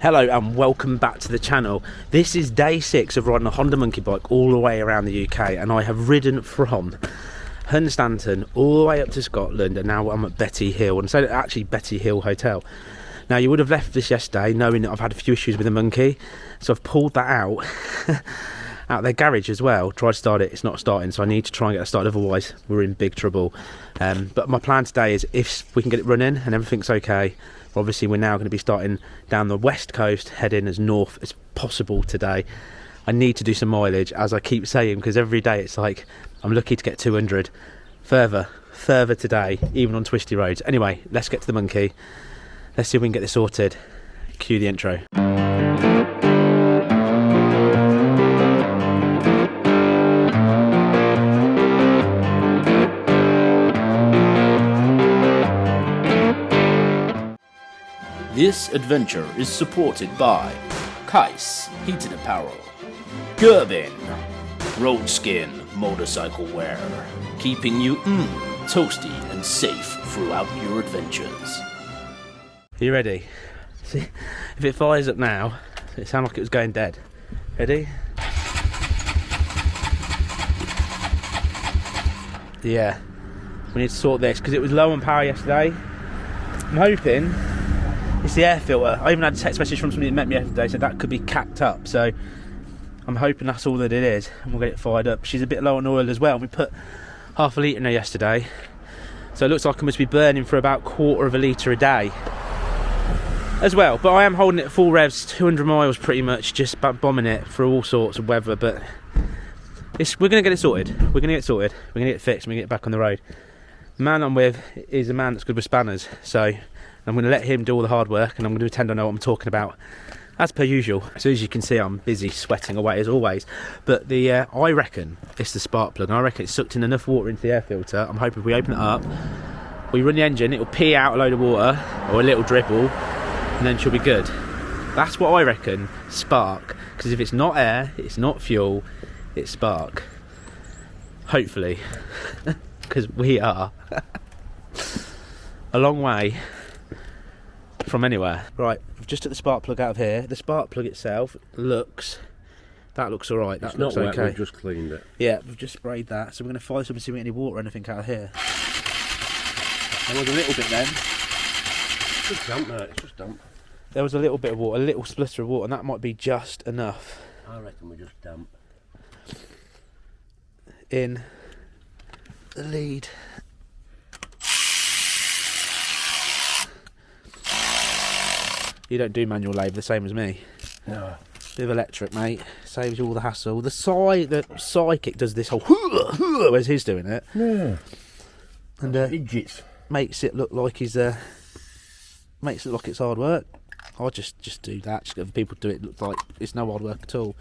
Hello and welcome back to the channel. This is day 6 of riding a Honda monkey bike all the way around the UK, and I have ridden from Hunstanton all the way up to Scotland, and now I'm at Betty Hill, and so actually Betty Hill Hotel. Now you would have left this yesterday knowing that I've had a few issues with the monkey, so I've pulled that out out their garage as well. Tried to start it, it's not starting, so I need to try and get it started, otherwise we're in big trouble. But my plan today is if we can get it running and everything's okay, obviously we're now going to be starting down the west coast, heading as north as possible today. I need to do some mileage, as I keep saying, because every day it's like I'm lucky to get 200 further today, even on twisty roads. Anyway, let's get to the monkey. Let's see if we can get this sorted. Cue the intro. This adventure is supported by Keis Heated Apparel, Gerbing, RoadSkin motorcycle wear, keeping you toasty and safe throughout your adventures. Are you ready? See, if it fires up now, it sounded like it was going dead. Ready? Yeah, we need to sort this because it was low on power yesterday. I'm hoping it's the air filter. I even had a text message from somebody that met me yesterday, said that could be capped up, so I'm hoping that's all that it is, and we'll get it fired up. She's a bit low on oil as well. We put half a litre in there yesterday, so it looks like I must be burning for about 1/4 of a litre a day as well. But I am holding it at full revs, 200 miles pretty much, just bombing it for all sorts of weather. But we're going to get it sorted. We're going to get it sorted. We're going to get it fixed, and we're going to get it back on the road. The man I'm with is a man that's good with spanners, so I'm going to let him do all the hard work, and I'm going to pretend I know what I'm talking about, as per usual. So as you can see, I'm busy sweating away as always. But I reckon it's the spark plug, and I reckon it's sucked in enough water into the air filter. I'm hoping if we open it up, we run the engine, it'll pee out a load of water, or a little dribble, and then she'll be good. That's what I reckon, spark. Because if it's not air, it's not fuel, it's spark. Hopefully. Because we are a long way from anywhere. Right, we've just took the spark plug out of here. The spark plug itself looks alright. That looks okay. It's not wet, we've just cleaned it. Yeah, we've just sprayed that. So we're going to fire some and see if we get any water or anything out of here. There was a little bit then. It's just damp, mate. It's just damp. There was a little bit of water, a little splitter of water, and that might be just enough. I reckon we're just damp. In the lead. You don't do manual lathe the same as me. No. Bit of electric, mate. Saves you all the hassle. The Psychic does this whole whereas he's doing it. Yeah. And Idiots. makes it look like it's hard work. I'll just do that. Just get other people to do it. Look like it's no hard work at all.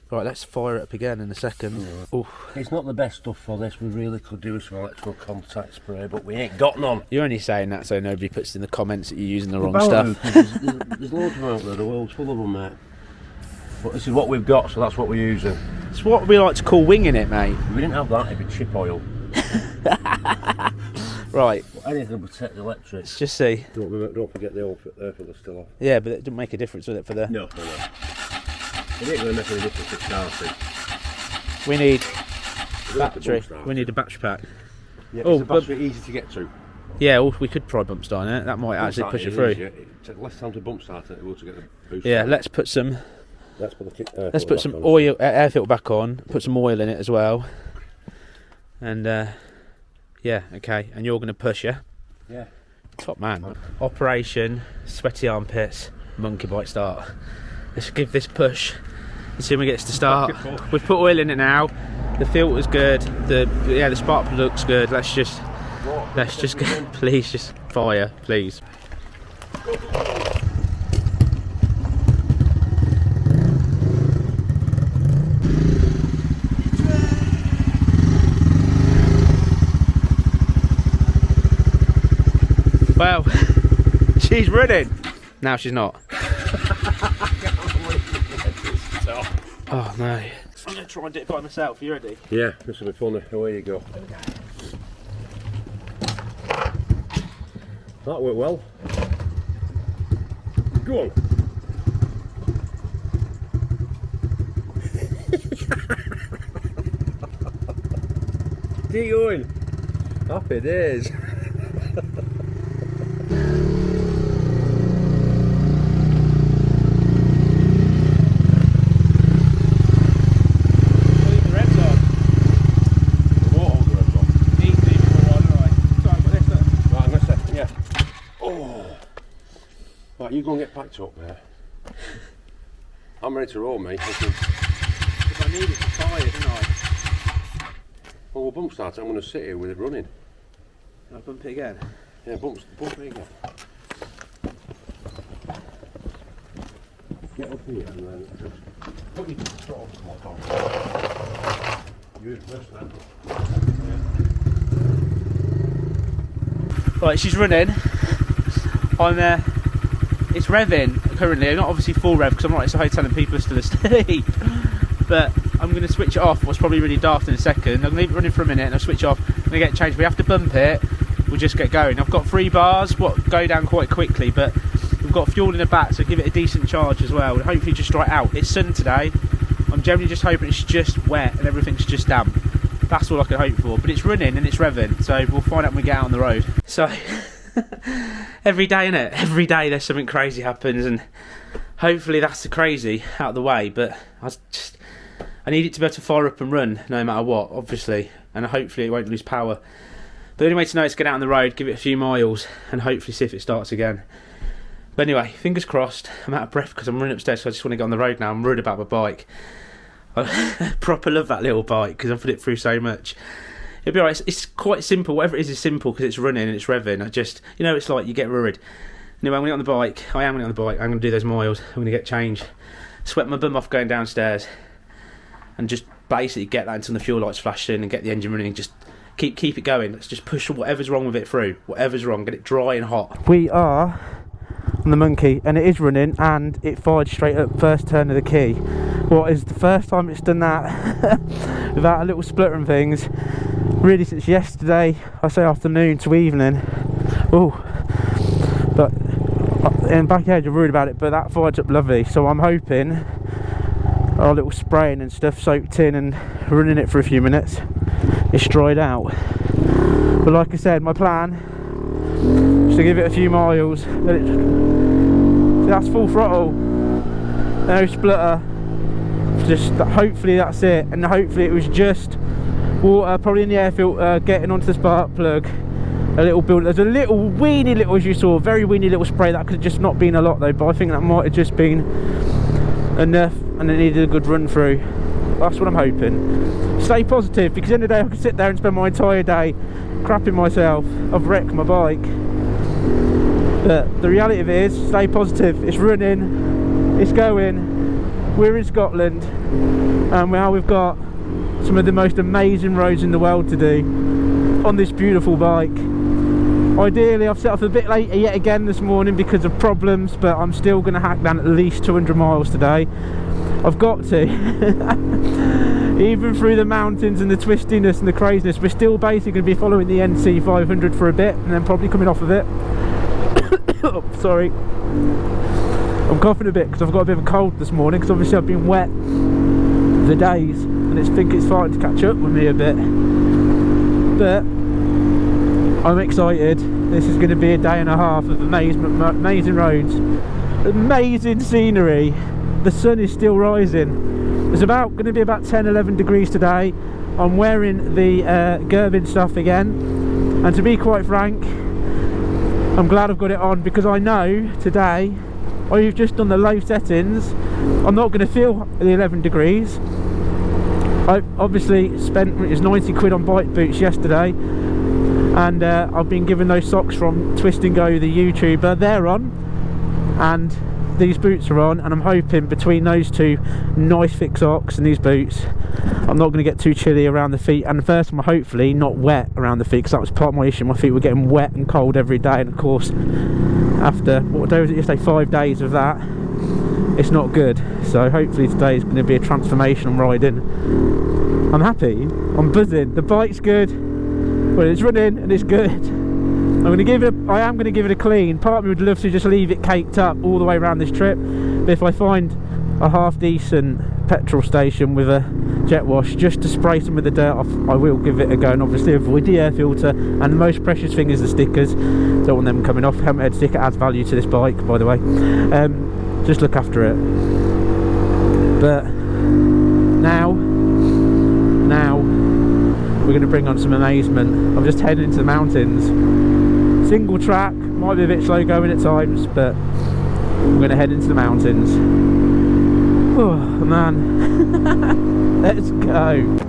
Right, let's fire it up again in a second. Right. It's not the best stuff for this. We really could do with some electrical contact spray, but we ain't got none. You're only saying that so nobody puts in the comments that you're using the wrong stuff. There's loads of them out there. The world's full of them, mate. But this is what we've got, so that's what we're using. It's what we like to call winging it, mate. If we didn't have that, it'd be chip oil. Right. But anything to protect the electric. Let's just see. Don't forget the air filter's still off. Yeah, but it doesn't make a difference with it for the... No. It ain't going to make any difference to starting. We need battery. We need a battery pack. Yeah, is the battery easy to get to? Yeah, well, we could try bump starting it. That might actually push it through. It takes less time to bump start it to get the boost. Yeah, let's put some... Let's put some oil, air filter back on. Put some oil in it as well. And yeah, okay. And you're going to push, yeah? Yeah. Top man. Operation Sweaty Armpits Monkey Bike Start. Let's give this push and see when we get to start. We've put oil in it now. The filter's good. The spark plug looks good. Let's just go. Please just fire, please. Well, she's running. Now she's not. Oh no. I'm going to try and do it by myself. Are you ready? Yeah, this will be fun. Away you go. That worked well. Go on. keep going. Happy days. Right, you go and get packed up there. I'm ready to roll, mate. If I need it to fire, don't I? Well, we'll bump start it. I'm going to sit here with it running. Can I bump it again? Yeah, bump it again. Get up here and then just put your throttle lock on. Use this then. Right, she's running. It's revving currently. I'm not obviously full rev because I'm not at the hotel and people are still asleep. But I'm going to switch it off. What's probably really daft in a second. I'm going to leave it running for a minute and I'll switch off. I'm going to get changed. We have to bump it. We'll just get going. I've got 3 bars, what go down quite quickly, but we've got fuel in the back, so give it a decent charge as well. And hopefully just dry it out. It's sun today. I'm generally just hoping it's just wet and everything's just damp. That's all I can hope for. But it's running and it's revving, so we'll find out when we get out on the road. So every day, innit? Every day there's something crazy happens, and hopefully that's the crazy out of the way. But I need it to be able to fire up and run no matter what, obviously, and hopefully it won't lose power. The only way to know is to get out on the road, give it a few miles, and hopefully see if it starts again. But anyway, fingers crossed. I'm out of breath because I'm running upstairs, so I just want to get on the road now. I'm worried about my bike. I proper love that little bike because I've put it through so much. It'll be alright. It's quite simple. Whatever it is simple because it's running and it's revving. It's like you get worried. Anyway, I'm going to get on the bike. I am going to get on the bike. I'm going to do those miles. I'm going to get changed. Sweat my bum off going downstairs. And just basically get that until the fuel lights flash in and get the engine running and just keep it going. Let's just push whatever's wrong with it through. Whatever's wrong. Get it dry and hot. We are on the Monkey and it is running and it fired straight up first turn of the key. What is the first time it's done that without a little splutter and things really since yesterday, I say afternoon to evening. Oh, but in back edge I'm worried about it, but that fired up lovely, so I'm hoping our little spraying and stuff soaked in and running it for a few minutes, it's dried out. But like I said, my plan is to give it a few miles. See, that's full throttle, no splutter. Just hopefully that's it, and hopefully it was just water, probably in the air filter, getting onto the spark plug. A little build. There's a little weeny little, as you saw, very weeny little spray. That could have just not been a lot though, but I think that might have just been enough, and it needed a good run through. That's what I'm hoping. Stay positive, because at the end of the day I could sit there and spend my entire day crapping myself. I've wrecked my bike. But the reality of it is, stay positive. It's running, it's going. We're in Scotland, and now we've got some of the most amazing roads in the world to do on this beautiful bike. Ideally, I've set off a bit later yet again this morning because of problems, but I'm still going to hack down at least 200 miles today. I've got to. Even through the mountains and the twistiness and the craziness, we're still basically going to be following the NC500 for a bit and then probably coming off of it. Oh, sorry. I'm coughing a bit because I've got a bit of a cold this morning, because obviously I've been wet for days and I think it's starting to catch up with me a bit. But I'm excited. This is going to be a day and a half of amazing roads, amazing scenery. The sun is still rising. It's going to be about 10-11 degrees today. I'm wearing the Gerbing stuff again, and to be quite frank, I'm glad I've got it on, because I know today I've just done the low settings. I'm not going to feel the 11 degrees. I obviously spent 90 quid on bike boots yesterday, and I've been given those socks from Twist and Go, the YouTuber. They're on, and these boots are on, and I'm hoping between those two nice thick socks and these boots, I'm not going to get too chilly around the feet, and first I'm hopefully not wet around the feet, because that was part of my issue. My feet were getting wet and cold every day, and of course after, what day was it yesterday, 5 days of that, it's not good. So hopefully today is going to be a transformation. I'm riding, I'm happy, I'm buzzing, the bike's good, well, it's running and it's good. I am going to give it a clean. Part of me would love to just leave it caked up all the way around this trip, but if I find a half decent petrol station with a jet wash just to spray some of the dirt off. I will give it a go and obviously avoid the air filter, and the most precious thing is the stickers. Don't want them coming off. Helmet head sticker adds value to this bike, by the way. Just look after it. But now we're going to bring on some amazement. I'm just heading into the mountains. Single track, might be a bit slow going at times, but I'm going to head into the mountains. Oh man, let's go.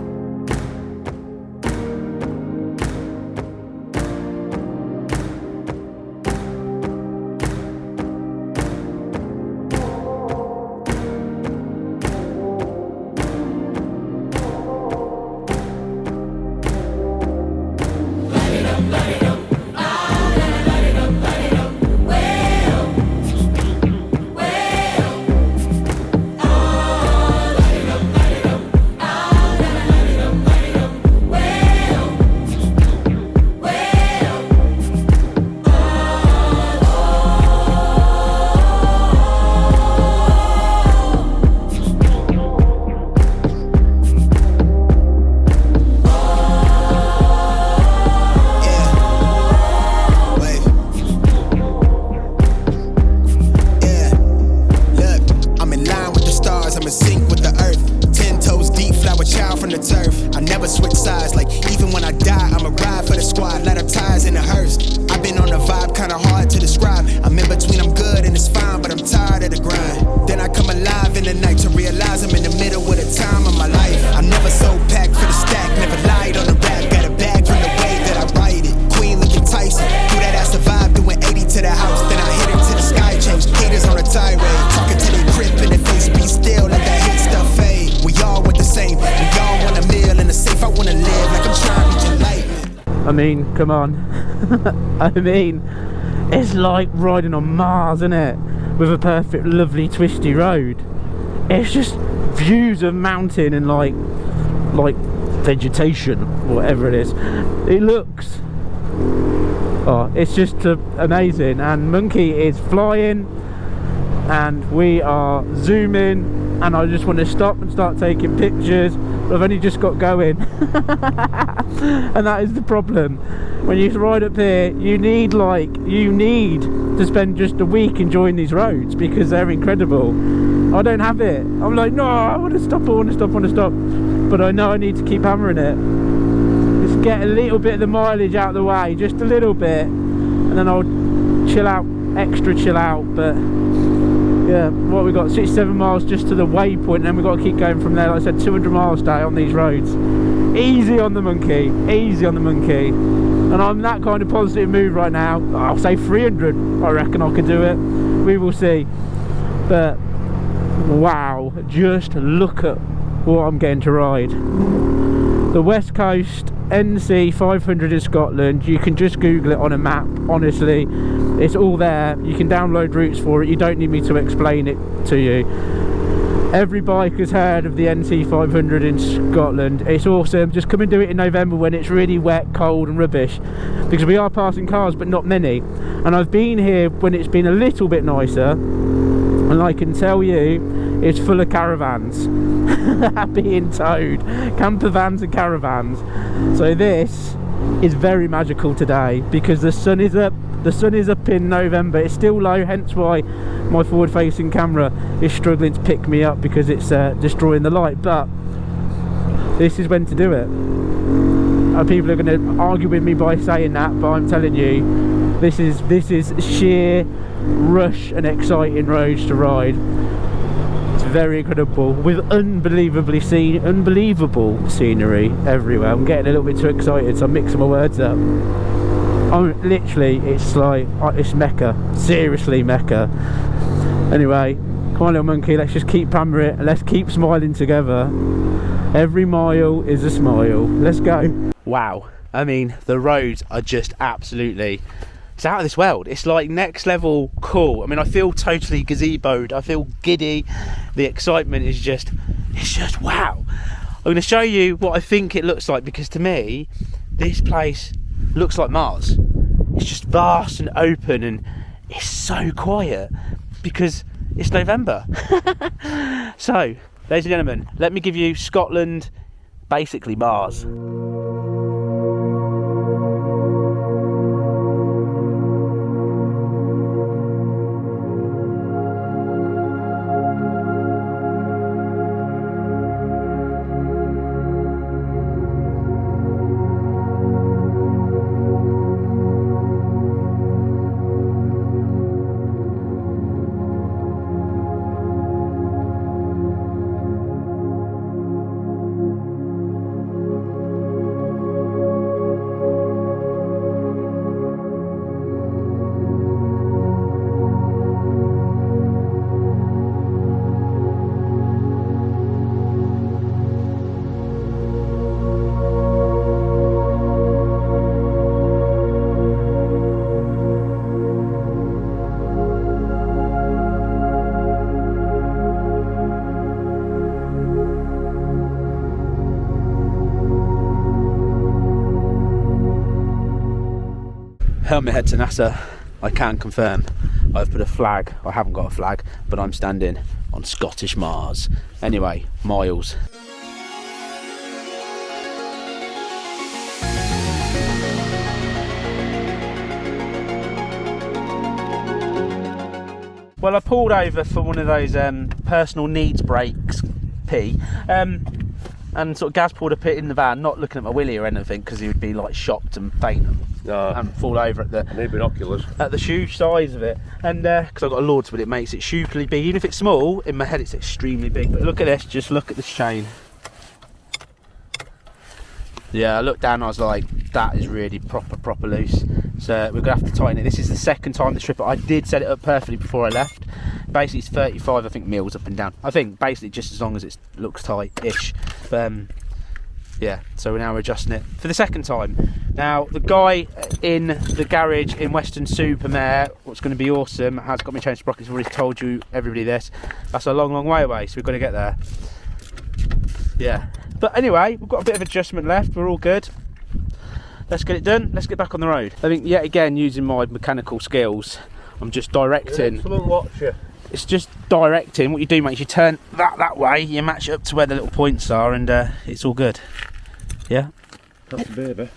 I mean, come on. I mean, it's like riding on Mars, isn't it? With a perfect, lovely, twisty road. It's just views of mountain and like vegetation, whatever it is. It looks, oh, it's just amazing. And Monkey is flying, and we are zooming, and I just want to stop and start taking pictures. I've only just got going. And that is the problem. When you ride up here, you need to spend just a week enjoying these roads because they're incredible. I don't have it. I'm like, no, I want to stop, but I know I need to keep hammering it. Just get a little bit of the mileage out of the way, just a little bit, and then I'll chill out, extra chill out. But yeah, what we got, 67 miles just to the waypoint, and then we've got to keep going from there. Like I said, 200 miles a day on these roads. Easy on the Monkey, easy on the Monkey. And I'm in that kind of positive mood right now. I'll say 300, I reckon I could do it. We will see. But wow, just look at what I'm getting to ride. The West Coast NC500 in Scotland, you can just Google it on a map, honestly. It's all there. You can download routes for it. You don't need me to explain it to you. Every bike has heard of the NC500 in Scotland. It's awesome. Just come and do it in November when it's really wet, cold and rubbish, because we are passing cars but not many. And I've been here when it's been a little bit nicer, and I can tell you it's full of caravans being towed, camper vans and caravans. So this is very magical today because the sun is up. The sun is up in November. It's still low, hence why my forward facing camera is struggling to pick me up because it's destroying the light. But this is when to do it. People are going to argue with me by saying that, but I'm telling you, this is sheer rush and exciting roads to ride. It's very incredible with unbelievable scenery everywhere. I'm getting a little bit too excited, so I'm mixing my words up. Literally, it's like, it's Mecca, seriously Mecca. Anyway, come on little Monkey, let's just keep hammering it and let's keep smiling together. Every mile is a smile. Let's go. Wow, I mean, the roads are just absolutely, it's out of this world. It's like next level cool. I mean, I feel totally gazeboed, I feel giddy. The excitement is just, it's just wow. I'm going to show you what I think it looks like, because to me, this place looks like Mars. It's just vast and open, and it's so quiet because it's November. So Ladies and gentlemen, let me give you Scotland, basically Mars. Helmet head to NASA. I can confirm I've put a flag. I haven't got a flag, but I'm standing on Scottish Mars. Anyway, miles. Well, I pulled over for one of those personal needs breaks, and sort of Gaz pulled a pit in the van, not looking at my willy or anything, because he would be like shocked and faint and fall over at the binoculars at the shoe size of it, and because I've got a Lords, but it makes it stupidly big. Even if it's small, in my head it's extremely big. But look at this, just look at this chain. Yeah, I looked down and I was like, that is really proper loose. So we're gonna have to tighten it. This is the second time to strip it. I did set it up perfectly before I left. Basically it's 35, I think, mils up and down. I think basically just as long as it looks tight-ish. But yeah, so we're now adjusting it for the second time. Now the guy in the garage in Weston-super-Mare, what's going to be awesome, has got me changed sprockets. I've already told you, everybody, this. That's a long way away, so we've got to get there. Yeah, but anyway, we've got a bit of adjustment left. We're all good. Let's get it done. Let's get back on the road. I think yet again, using my mechanical skills, I'm just directing. Excellent watcher. It's just directing. What you do, mate, is you turn that way, you match it up to where the little points are, and it's all good. Yeah? That's a baby.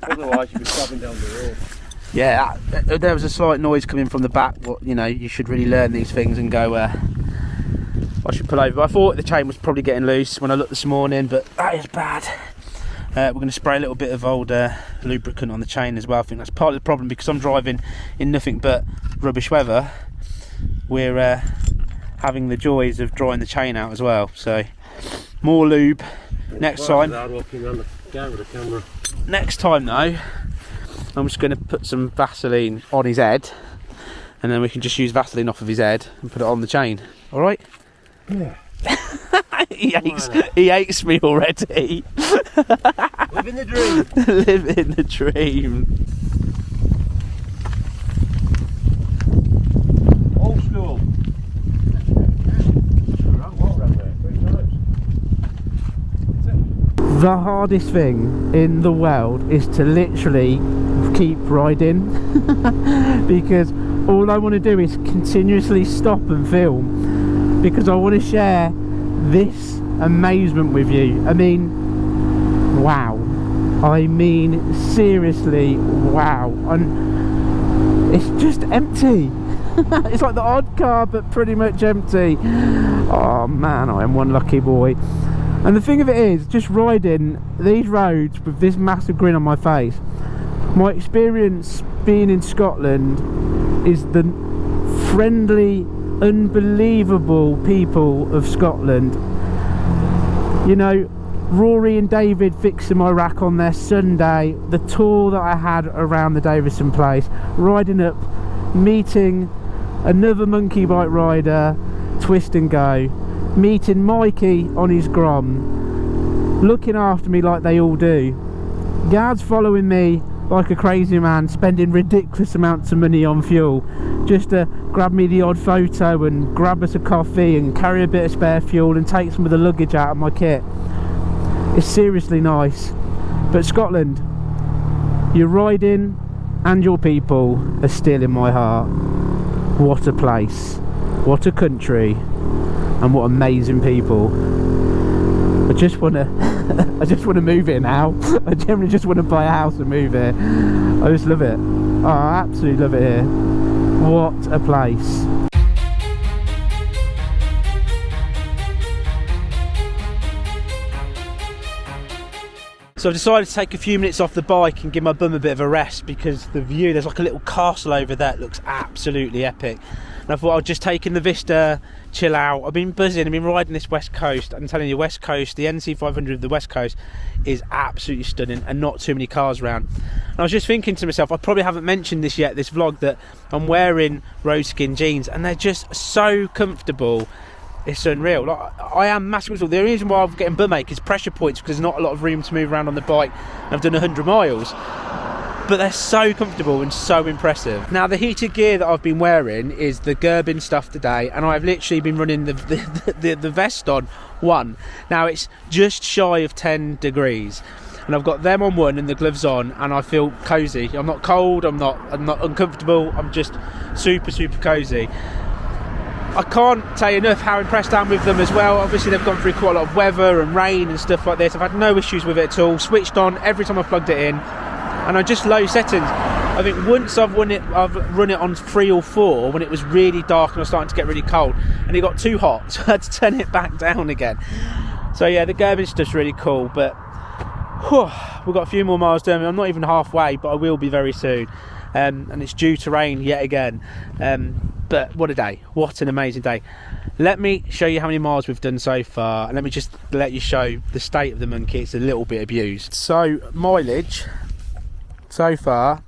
Otherwise you'd be stabbing down the road. Yeah, there was a slight noise coming from the back. Well, you know, you should really learn these things and go, I should pull over. But I thought the chain was probably getting loose when I looked this morning, but that is bad. We're going to spray a little bit of old lubricant on the chain as well. I think that's part of the problem, because I'm driving in nothing but rubbish weather. We're having the joys of drying the chain out as well. So more lube next time. Next time though, I'm just going to put some Vaseline on his head, and then we can just use Vaseline off of his head and put it on the chain. All right? Yeah. He hates me already. Living the dream. Living the dream. Old school. The hardest thing in the world is to literally keep riding because all I want to do is continuously stop and film, because I want to share this amazement with you. I mean, wow. I mean, seriously, wow. And it's just empty. It's like the odd car, but pretty much empty. Oh man, I am one lucky boy. And the thing of it is, just riding these roads with this massive grin on my face, my experience being in Scotland is the friendly, unbelievable people of Scotland. You know, Rory and David fixing my rack on their Sunday, the tour that I had around the Davison place, riding up, meeting another monkey bike rider, twist and go, meeting Mikey on his Grom, looking after me like they all do. Guards following me like a crazy man, spending ridiculous amounts of money on fuel just to grab me the odd photo and grab us a coffee and carry a bit of spare fuel and take some of the luggage out of my kit. It's seriously nice. But Scotland, your riding and your people are still in my heart. What a place, what a country, and what amazing people. I just want to I just want to move here now. I generally just want to buy a house and move here. I just love it. Oh, I absolutely love it here. What a place. So I've decided to take a few minutes off the bike and give my bum a bit of a rest, because the view, there's like a little castle over there that looks absolutely epic. And I thought I'll just take in the vista, chill out. I've been buzzing, I've been riding this West Coast. I'm telling you, West Coast, the NC500 of the West Coast is absolutely stunning, and not too many cars around. And I was just thinking to myself, I probably haven't mentioned this yet, this vlog, that I'm wearing RoadSkin jeans and they're just so comfortable. It's unreal. Like, I am massively. The only reason why I'm getting bum ache is pressure points, because there's not a lot of room to move around on the bike. I've done 100 miles, but they're so comfortable and so impressive. Now, the heated gear that I've been wearing is the Gerbing stuff today, and I've literally been running the vest on one. Now it's just shy of 10 degrees, and I've got them on one and the gloves on, and I feel cozy. I'm not cold. I'm not uncomfortable. I'm just super cozy. I can't tell you enough how impressed I am with them as well. Obviously they've gone through quite a lot of weather and rain and stuff like this. I've had no issues with it at all. Switched on every time I plugged it in, and I just low settings. I think once I've run it on 3 or 4 when it was really dark and I was starting to get really cold, and it got too hot, so I had to turn it back down again. So yeah, the Gerbing stuff's really cool, but we've got a few more miles down. I'm not even halfway, but I will be very soon. And it's due to rain yet again. But what a day, what an amazing day. Let me show you how many miles we've done so far, and let me just let you show the state of the monkey. It's a little bit abused. So mileage so far,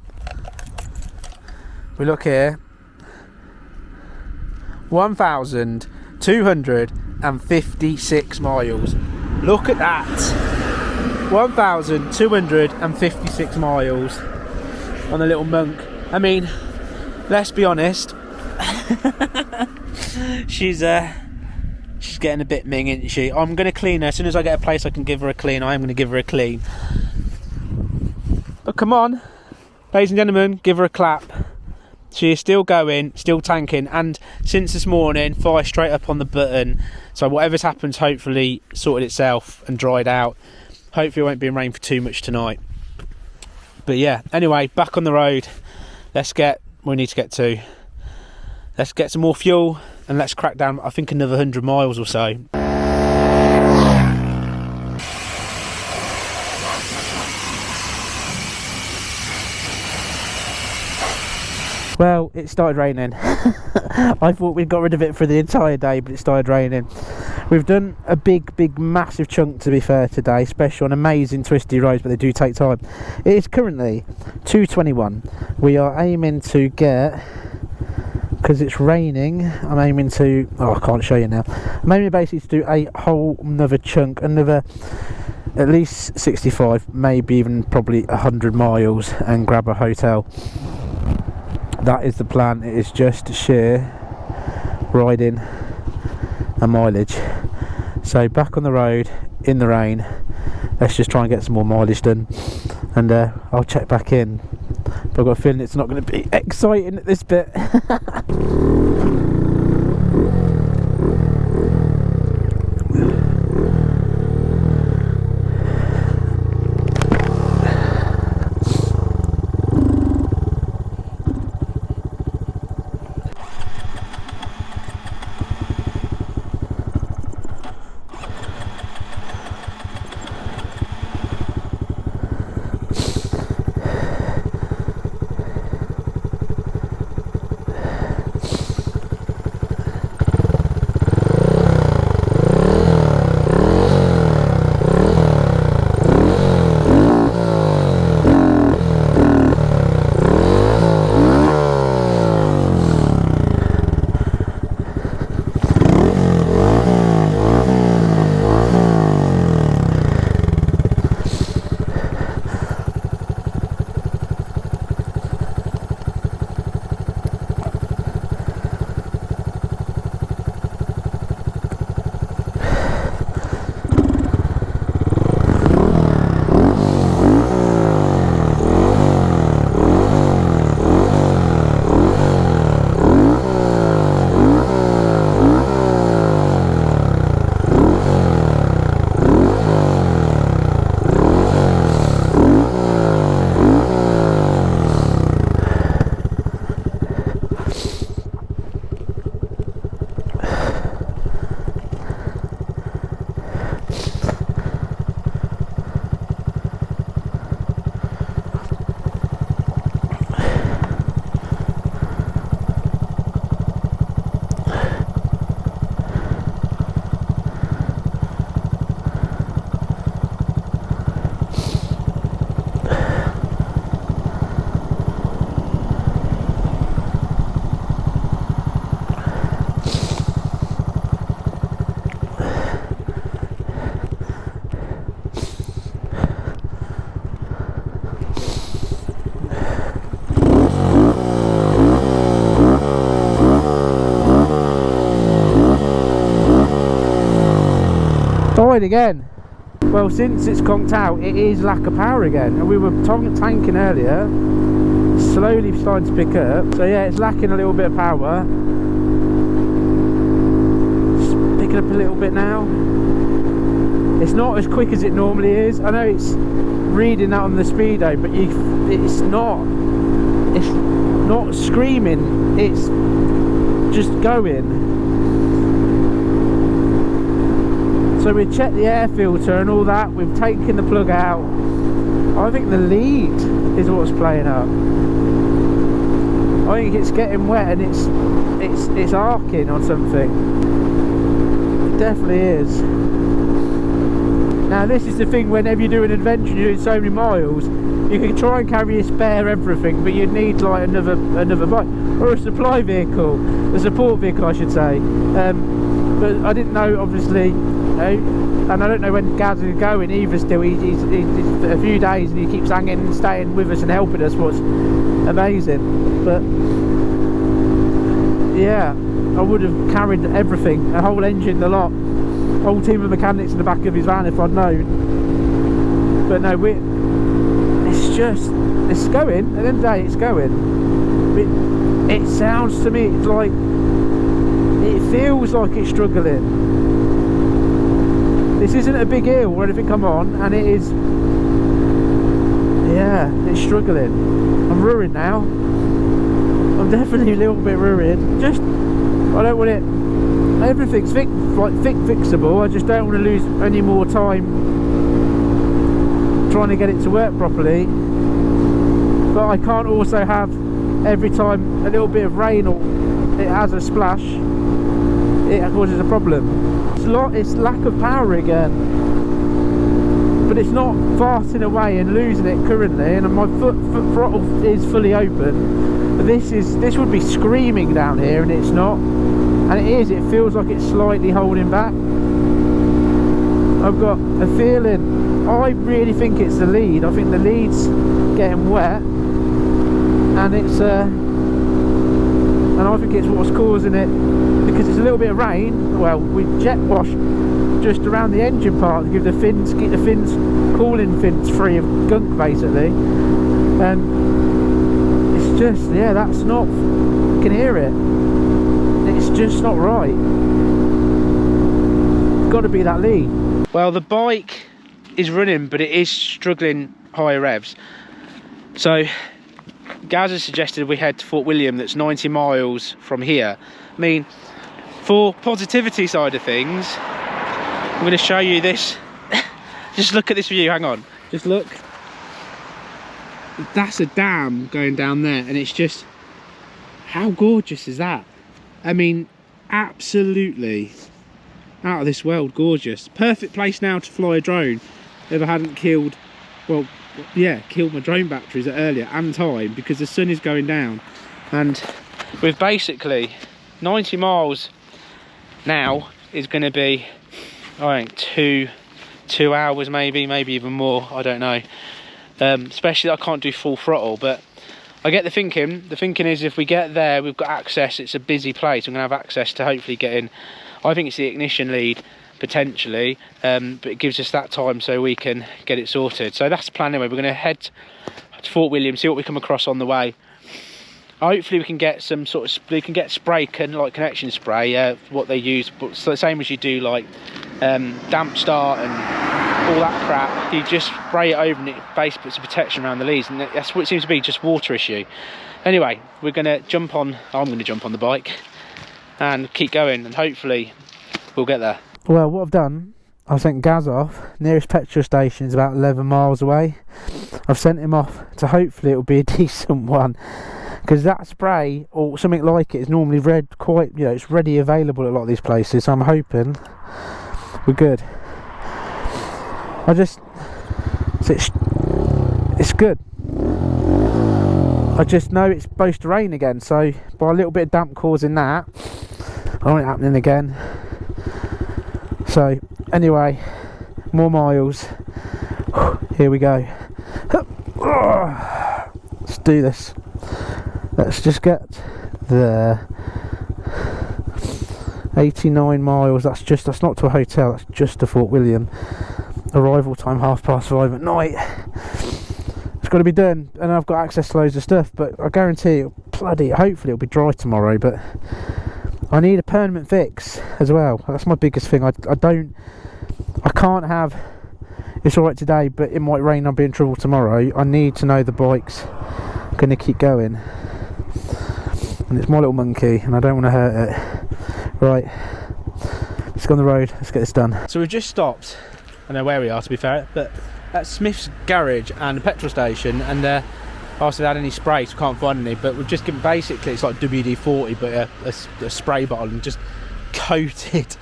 we look here, 1,256 miles. Look at that, 1,256 miles on a little monk. I mean, let's be honest, she's getting a bit ming, isn't she? I'm going to clean her. As soon as I get a place I can give her a clean, I am going to give her a clean. But come on, ladies and gentlemen, give her a clap. She is still going, still tanking, and since this morning, fire straight up on the button. So whatever's happened, hopefully sorted itself and dried out. Hopefully it won't be in rain for too much tonight. But yeah, anyway, back on the road. Let's get where we need to get to. Let's get some more fuel and let's crack down, I think, another 100 miles or so. Well, it started raining. I thought we'd got rid of it for the entire day, but it started raining. We've done a big, massive chunk, to be fair, today, especially on amazing twisty roads, but they do take time. It is currently 2:21. We are aiming to get, because it's raining, I'm aiming to, oh, I can't show you now. I'm aiming basically to do a whole another chunk, another at least 65, maybe even probably 100 miles, and grab a hotel. That is the plan. It is just sheer riding and mileage. So back on the road in the rain. Let's just try and get some more mileage done, and I'll check back in. But I've got a feeling it's not going to be exciting at this bit. Died again. Well, since it's conked out, it is lack of power again, and we were tanking earlier, slowly starting to pick up. So yeah, it's lacking a little bit of power. Just picking up a little bit now. It's not as quick as it normally is. I know it's reading that on the speedo, but it's not screaming, it's just going. So we've checked the air filter and all that, we've taken the plug out. I think the lead is what's playing up. I think it's getting wet and it's arcing or something. It definitely is. Now this is the thing, whenever you do an adventure, you're doing so many miles, you can try and carry a spare everything, but you'd need like another bike, or a supply vehicle, a support vehicle I should say. But I didn't know, obviously, and I don't know when Gaz is going either still. He's a few days and he keeps staying with us and helping us, what's amazing. But yeah, I would have carried everything, a whole engine, the lot, whole team of mechanics in the back of his van if I'd known. But no, it's going, at the end of the day it's going. It sounds to me, it's like, it feels like it's struggling. This isn't a big hill or anything, come on, and it is, yeah, it's struggling. I'm ruined now. I'm definitely a little bit ruined. Just, I don't want it, everything's fixable. I just don't want to lose any more time trying to get it to work properly. But I can't also have, every time a little bit of rain or it has a splash, it causes a problem. It's lack of power again, but it's not farting away and losing it currently, and my foot throttle is fully open. But this would be screaming down here, and it's not, and it feels like it's slightly holding back. I've got a feeling, I really think it's the lead. I think the lead's getting wet, and and I think it's what's causing it, because it's a little bit of rain. Well, we jet washed just around the engine part to give the fins, keep the fins, cooling fins free of gunk basically, and it's just, yeah, that's not, you can hear it, it's just not right. It's got to be that lead. Well, the bike is running, but it is struggling higher revs. So Gaz has suggested we head to Fort William, that's 90 miles from here. I mean, for positivity side of things, I'm going to show you this. Just look at this view, hang on, just look. That's a dam going down there, and it's just, how gorgeous is that? I mean, absolutely out of this world gorgeous. Perfect place now to fly a drone if I hadn't killed, well, yeah, killed my drone batteries earlier and time, because the sun is going down. And with basically 90 miles now is going to be, I think, two hours maybe even more, I don't know. Especially I can't do full throttle, but I get the thinking is if we get there, we've got access, it's a busy place, I'm going to have access to hopefully get in, I think it's the ignition lead potentially, but it gives us that time so we can get it sorted. So that's the plan anyway. We're going to head to Fort William, see what we come across on the way. Hopefully we can get some sort of, we can get spray, like connection spray, what they use, but it's the same as you do like damp start and all that crap. You just spray it over and it basically puts a protection around the leads, and that's what it seems to be, just water issue. Anyway, we're going to jump on, I'm going to jump on the bike and keep going, and hopefully we'll get there. Well, what I've done, I've sent Gaz off. Nearest petrol station is about 11 miles away. I've sent him off to, hopefully it'll be a decent one, because that spray or something like it is normally quite, you know, it's ready available at a lot of these places, so I'm hoping we're good. It's good. I just know it's supposed to rain again, so by a little bit of damp causing that, I don't want it happening again. So anyway, more miles. Here we go. Let's do this. Let's just get there. 89 miles. That's not to a hotel, that's just to Fort William. Arrival time 5:30 at night. It's got to be done, and I've got access to loads of stuff, but I guarantee hopefully it'll be dry tomorrow, but I need a permanent fix as well. That's my biggest thing. I can't have it's alright today but it might rain, I'll be in trouble tomorrow. I need to know the bike's gonna keep going, and it's my little monkey and I don't want to hurt it. Right, let's go on the road, let's get this done. So we've just stopped, I know where we are to be fair, but at Smith's garage and petrol station, and asked if they had any sprays. We can't find any, but we've just given, basically it's like WD-40 but a spray bottle, and just coated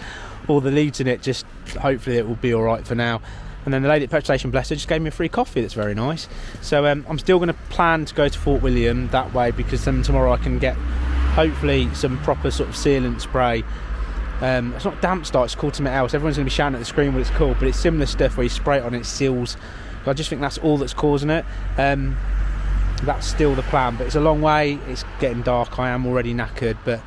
all the leads in it. Just hopefully it will be alright for now. And then the lady at the petrol station, bless her, just gave me a free coffee. That's very nice. So I'm still going to plan to go to Fort William that way, because then tomorrow I can get hopefully some proper sort of sealant spray. It's not damp start, it's called something else. Everyone's going to be shouting at the screen what it's called, but it's similar stuff where you spray it on, it seals. So I just think that's all that's causing it. That's still the plan, but it's a long way, it's getting dark, I am already knackered, but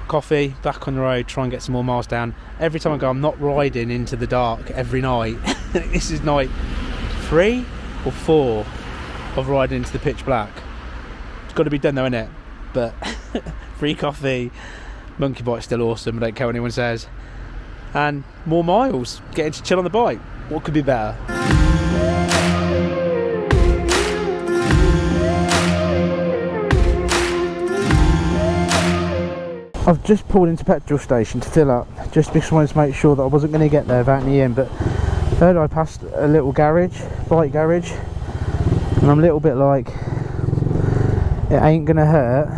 coffee, back on the road, try and get some more miles down. Every time I go, I'm not riding into the dark every night. This is night 3 or 4 of riding into the pitch black. It's got to be done though, innit? But free coffee, monkey bike's still awesome, I don't care what anyone says, and more miles, getting to chill on the bike. What could be better? I've just pulled into petrol station to fill up, just because I wanted to make sure that I wasn't going to get there without any in, but heard I passed a little garage, bike garage, and I'm a little bit like, it ain't going to hurt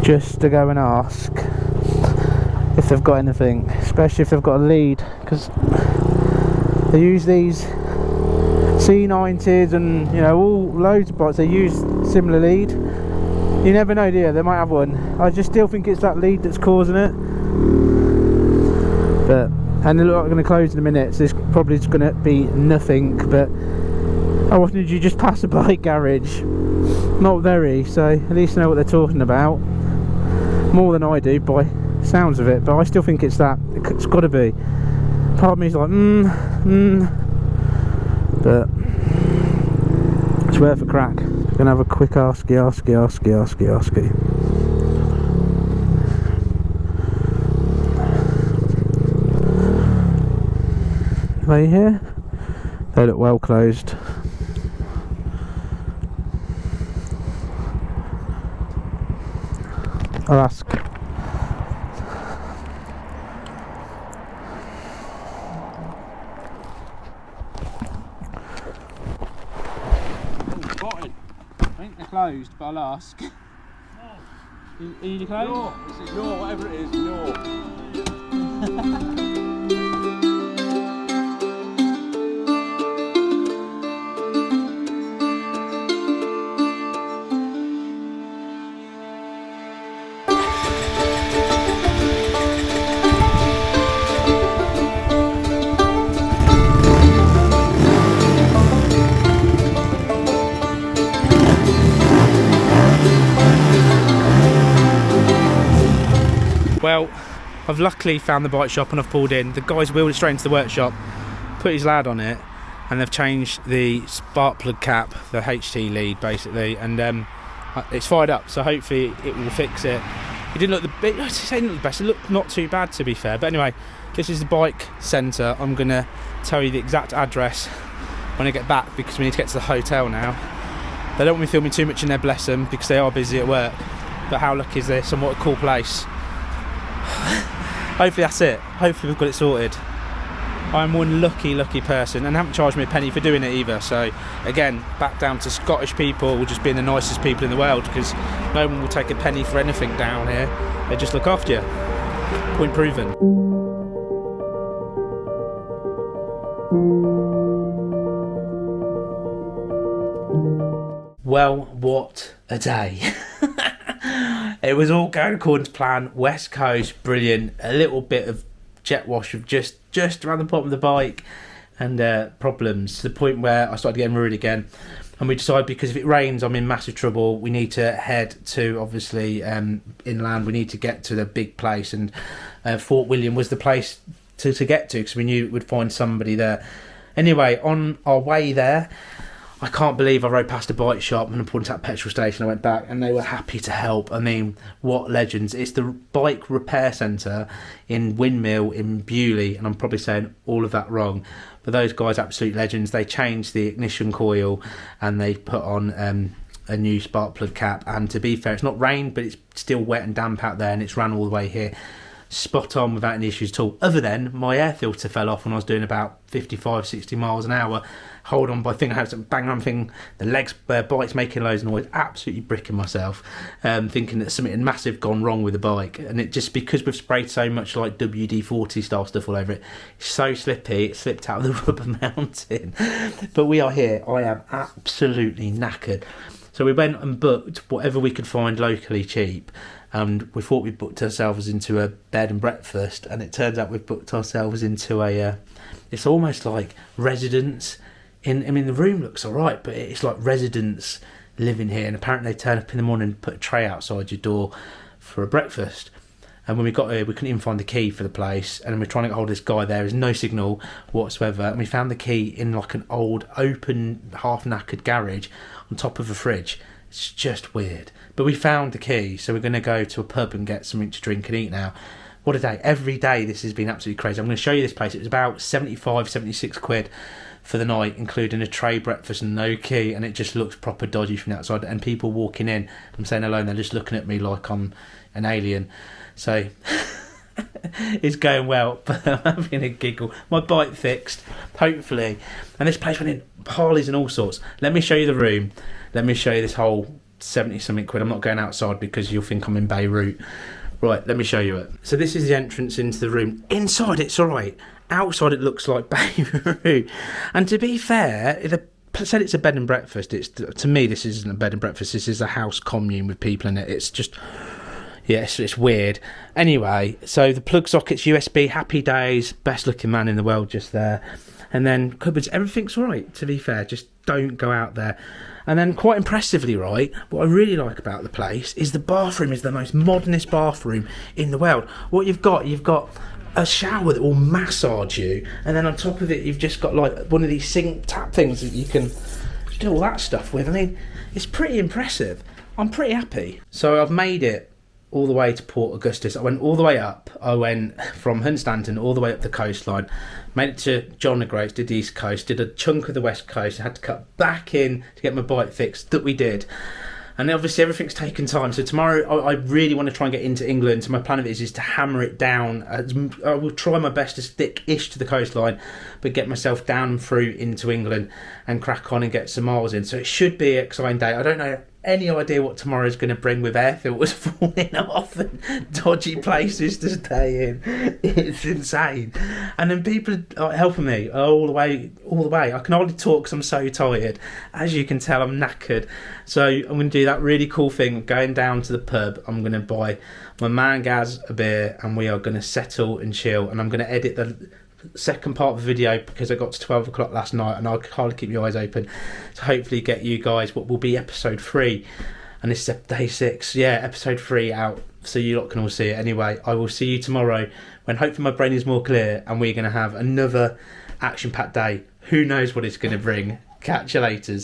just to go and ask if they've got anything, especially if they've got a lead, because they use these C90s and, you know, all loads of bikes, they use similar lead. You never know, do you? They might have one. I just still think it's that lead that's causing it. But, and they look like they're going to close in a minute, so it's probably just going to be nothing. But how often did you just pass a bike garage? Not very, so at least know what they're talking about. More than I do by sounds of it, but I still think it's that. It's got to be. Part of me is like, but it's worth a crack. Gonna have a quick asky. Are they here? They look well closed. I'll ask. I think they're closed, but I'll ask. No. Are you closed? No, this is no, whatever it is, no. Well, I've luckily found the bike shop and I've pulled in. The guy's wheeled it straight into the workshop, put his lad on it, and they've changed the spark plug cap, the HT lead basically, and it's fired up, so hopefully it will fix it. It didn't look the best, it looked not too bad to be fair, but anyway, this is the bike centre. I'm going to tell you the exact address when I get back, because we need to get to the hotel now. They don't want me filming too much in there, bless them, because they are busy at work, but how lucky is this, and what a cool place. Hopefully that's it. Hopefully we've got it sorted. I'm one lucky person, and they haven't charged me a penny for doing it either. So again, back down to Scottish people just being the nicest people in the world, because no one will take a penny for anything down here. They just look after you. Point proven. Well, what a day. It was all going according to plan. West Coast, brilliant. A little bit of jet wash of just around the bottom of the bike, and problems to the point where I started getting worried again. And we decided, because if it rains I'm in massive trouble, we need to head to, obviously, inland. We need to get to the big place, and Fort William was the place to get to, because we knew we'd find somebody there. Anyway, on our way there, I can't believe I rode past a bike shop and I pulled into that petrol station. I went back and they were happy to help. I mean, what legends. It's the Bike Repair Centre in Windmill in Bewley, and I'm probably saying all of that wrong, but those guys are absolute legends. They changed the ignition coil and they put on a new spark plug cap, and to be fair, it's not rained, but it's still wet and damp out there, and it's ran all the way here. Spot on without any issues at all, other than my air filter fell off when I was doing about 55-60 miles an hour. Hold on, by thing I had to bang on thing, the bike's making loads of noise, absolutely bricking myself, thinking that something massive gone wrong with the bike. And it just, because we've sprayed so much like WD-40 style stuff all over it, it's so slippy, it slipped out of the rubber mountain. But we are here. I am absolutely knackered. So we went and booked whatever we could find locally cheap, and we thought we booked ourselves into a bed and breakfast, and it turns out we've booked ourselves into a it's almost like residence. I mean, the room looks alright, but it's like residents living here, and apparently they turn up in the morning and put a tray outside your door for a breakfast. And when we got here, we couldn't even find the key for the place, and we're trying to get hold of this guy. There is no signal whatsoever, and we found the key in like an old open half knackered garage on top of a fridge. It's just weird, but we found the key, so we're going to go to a pub and get something to drink and eat now. What a day. Every day this has been absolutely crazy. I'm going to show you this place. It was about 75-76 quid for the night, including a tray breakfast and no key, and it just looks proper dodgy from the outside, and people walking in, I'm saying hello, and they're just looking at me like I'm an alien. So it's going well, but I'm having a giggle. My bike fixed, hopefully, and this place went in Harleys and all sorts. Let me show you the room. Let me show you this whole 70 something quid. I'm not going outside because you'll think I'm in Beirut. Right, let me show you it. So this is the entrance into the room. Inside it's alright. Outside it looks like Beirut. And to be fair, I said it's a bed and breakfast. To me, this isn't a bed and breakfast. This is a house commune with people in it. It's just, yeah, it's weird. Anyway, so the plug socket's USB. Happy days. Best looking man in the world just there. And then cupboards. Everything's alright, to be fair. Just don't go out there. And then, quite impressively, right, what I really like about the place is the bathroom is the most modernist bathroom in the world. What you've got a shower that will massage you, and then on top of it you've just got like one of these sink tap things that you can do all that stuff with. I mean, it's pretty impressive. I'm pretty happy. So I've made it all the way to Port Augustus. I went all the way up. I went from Hunstanton all the way up the coastline, made it to John O'Groats, did the East Coast, did a chunk of the West Coast. I had to cut back in to get my bike fixed, that we did. And obviously everything's taken time. So tomorrow I really want to try and get into England. So my plan of it is to hammer it down. I will try my best to stick-ish to the coastline, but get myself down and through into England and crack on and get some miles in. So it should be an exciting day. I don't know any idea what tomorrow's going to bring, with air filters falling off and dodgy places to stay in. It's insane. And then people are helping me all the way. I can hardly talk because I'm so tired. As you can tell, I'm knackered. So I'm going to do that really cool thing, going down to the pub. I'm going to buy my man Gaz a beer, and we are going to settle and chill. And I'm going to edit the second part of the video because I got to 12 o'clock last night, and I'll hardly keep your eyes open to hopefully get you guys what will be episode 3, and this is day 6, episode 3 out, so you lot can all see it. Anyway, I will see you tomorrow when hopefully my brain is more clear and we're going to have another action-packed day. Who knows what it's going to bring. Catch you later.